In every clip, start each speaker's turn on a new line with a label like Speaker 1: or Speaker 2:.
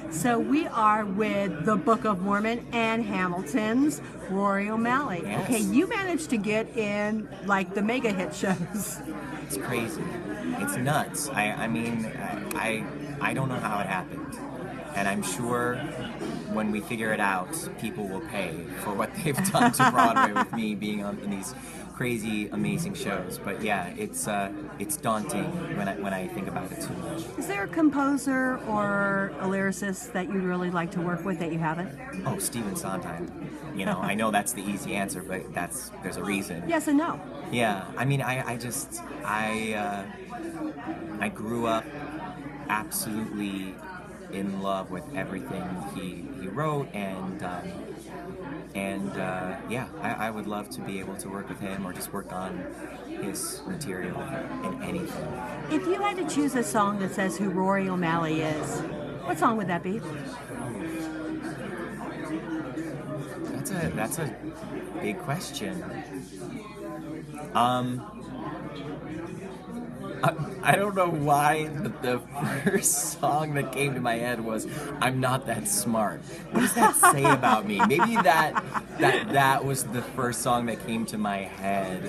Speaker 1: So we are with the Book of Mormon and Hamilton's Rory O'Malley.
Speaker 2: Yes.
Speaker 1: Okay, you managed to get in like the mega hit shows.
Speaker 2: It's crazy. It's nuts. I mean, I don't know how it happened. And I'm sure when we figure it out, people will pay for what they've done to Broadway with me being in these crazy, amazing shows. But yeah, it's daunting when I think about it too much.
Speaker 1: Is there a composer or a lyricist that you'd really like to work with that you haven't?
Speaker 2: Oh, Stephen Sondheim. You know, I know that's the easy answer, but there's a reason.
Speaker 1: Yes and no.
Speaker 2: Yeah, I mean, I grew up absolutely in love with everything he wrote, and yeah, I would love to be able to work with him or just work on his material in anything.
Speaker 1: If you had to choose a song that says who Rory O'Malley is, what song would that be?
Speaker 2: That's a big question. I don't know why the first song that came to my head was "I'm Not That Smart." What does that say about me? Maybe that was the first song that came to my head.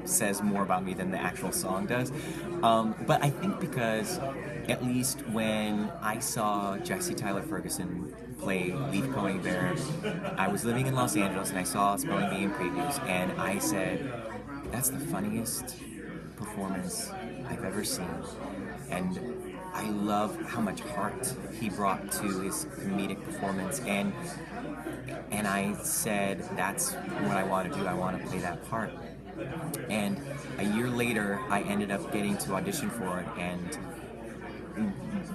Speaker 2: Says more about me than the actual song does. But I think because at least when I saw Jesse Tyler Ferguson play Leaf Pony Bear, I was living in Los Angeles and I saw Spelling Bee in previews, and I said, "That's the funniest performance I've ever seen," and I love how much heart he brought to his comedic performance, and I said, that's what I want to do. I want to play that part. And a year later I ended up getting to audition for it and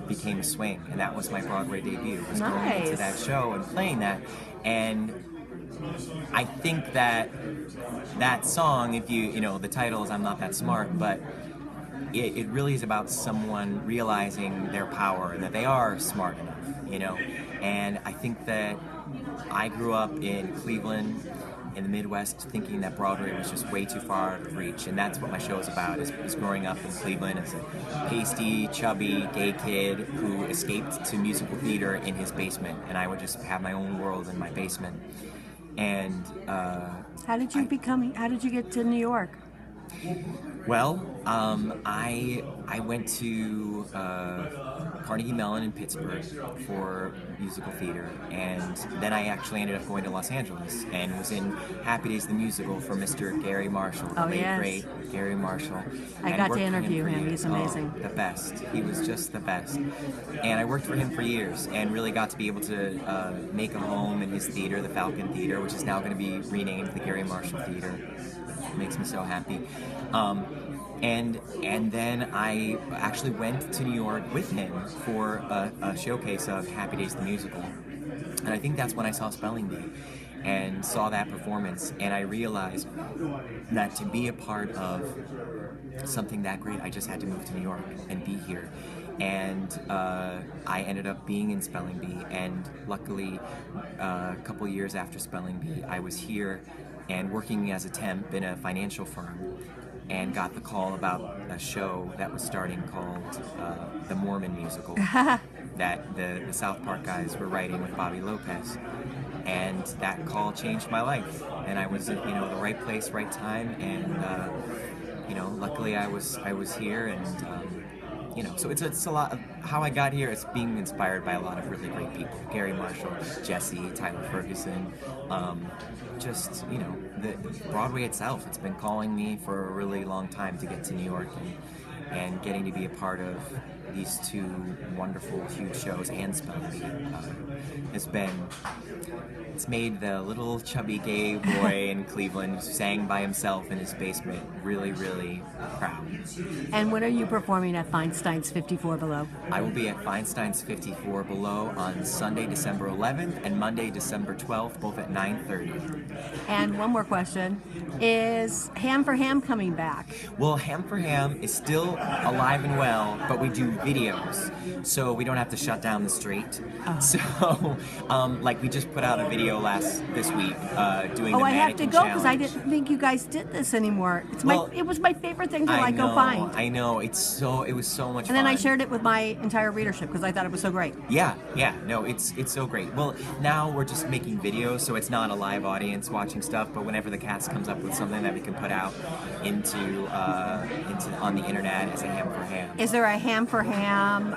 Speaker 2: became a swing, and that was my Broadway debut, was going into that show and playing that. And I think that song, if you know, the title is "I'm Not That Smart," but it really is about someone realizing their power and that they are smart enough, you know. And I think that I grew up in Cleveland, in the Midwest, thinking that Broadway was just way too far out of reach, and that's what my show is about, is growing up in Cleveland as a pasty, chubby, gay kid who escaped to musical theater in his basement, and I would just have my own world in my basement. And
Speaker 1: How did you get to New York?
Speaker 2: well, I went to Carnegie Mellon in Pittsburgh for musical theater, and then I actually ended up going to Los Angeles and was in Happy Days the Musical for Mr. Gary Marshall, the late great Gary Marshall.
Speaker 1: I got to interview him. He's amazing.
Speaker 2: Oh, the best. He was just the best. And I worked for him for years and really got to be able to make a home in his theater, the Falcon Theater, which is now going to be renamed the Gary Marshall Theater. It makes me so happy. And then I actually went to New York with him for a showcase of Happy Days the Musical. And I think that's when I saw Spelling Bee and saw that performance, and I realized that to be a part of something that great, I just had to move to New York and be here. And I ended up being in Spelling Bee, and luckily a couple years after Spelling Bee, I was here and working as a temp in a financial firm, and got the call about a show that was starting called The Mormon Musical that the South Park guys were writing with Bobby Lopez. And that call changed my life. And I was at, the right place, right time, and luckily I was here, and so it's a lot of how I got here. It's being inspired by a lot of really great people: Gary Marshall, Jesse, Tyler Ferguson, the Broadway itself. It's been calling me for a really long time to get to New York, and getting to be a part of these two wonderful, huge shows and Spelling Bee it's made the little chubby gay boy in Cleveland who sang by himself in his basement really, really proud.
Speaker 1: And when are you performing at Feinstein's 54 Below?
Speaker 2: I will be at Feinstein's 54 Below on Sunday, December 11th and Monday, December 12th, both at 9:30.
Speaker 1: And one more question. Is Ham for Ham coming back?
Speaker 2: Well, Ham for Ham is still alive and well, but we do videos, so we don't have to shut down the street.
Speaker 1: Oh.
Speaker 2: So, like we just put out a video this week doing
Speaker 1: Oh,
Speaker 2: the
Speaker 1: I have to
Speaker 2: mannequin
Speaker 1: go because I
Speaker 2: challenge.
Speaker 1: didn't think you guys did this anymore.
Speaker 2: Well,
Speaker 1: It was my favorite thing to
Speaker 2: I
Speaker 1: go find.
Speaker 2: I know. It was so much
Speaker 1: And
Speaker 2: fun.
Speaker 1: then I shared it with my entire readership because I thought it was so great.
Speaker 2: Yeah, no, it's so great. Well, now we're just making videos, so it's not a live audience watching stuff. But whenever the cast comes up with something that we can put out into on the internet as a ham for ham.
Speaker 1: Is there a ham for ham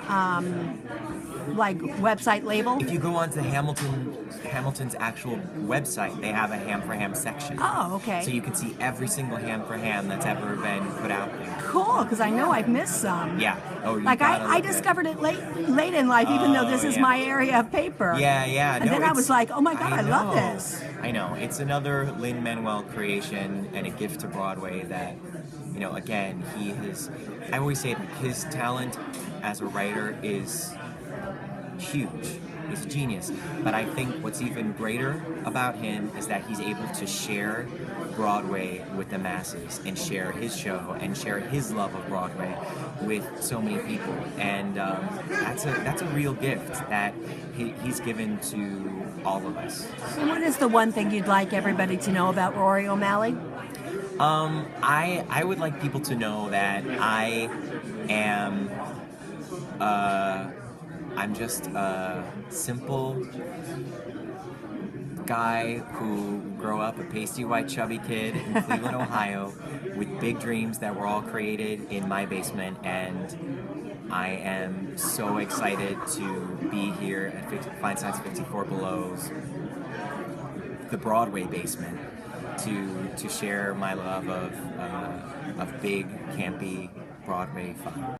Speaker 1: like website label?
Speaker 2: If you go onto Hamilton's actual website, they have a ham for ham section.
Speaker 1: Oh, okay.
Speaker 2: So you can see every single ham for ham that's ever been put out there.
Speaker 1: Cool, because I know I've missed some.
Speaker 2: Yeah. Oh, you
Speaker 1: Like
Speaker 2: gotta
Speaker 1: I
Speaker 2: look at it.
Speaker 1: discovered it late in life, even though this is
Speaker 2: yeah.
Speaker 1: my area of paper.
Speaker 2: Yeah.
Speaker 1: And
Speaker 2: No,
Speaker 1: then I
Speaker 2: it's-
Speaker 1: was like, oh my God, I love
Speaker 2: know.
Speaker 1: this.
Speaker 2: I know. It's another Lin-Manuel creation and a gift to Broadway that, again, I always say that his talent as a writer is huge. He's a genius. But I think what's even greater about him is that he's able to share Broadway with the masses and share his show and share his love of Broadway with so many people. And that's a real gift that he's given to all of us.
Speaker 1: And what is the one thing you'd like everybody to know about Rory O'Malley?
Speaker 2: I would like people to know that I am I'm just a simple guy who grew up a pasty white chubby kid in Cleveland, Ohio, with big dreams that were all created in my basement, and I am so excited to be here at Feinstein's 54 Below's, the Broadway basement, to share my love of big, campy Broadway fun.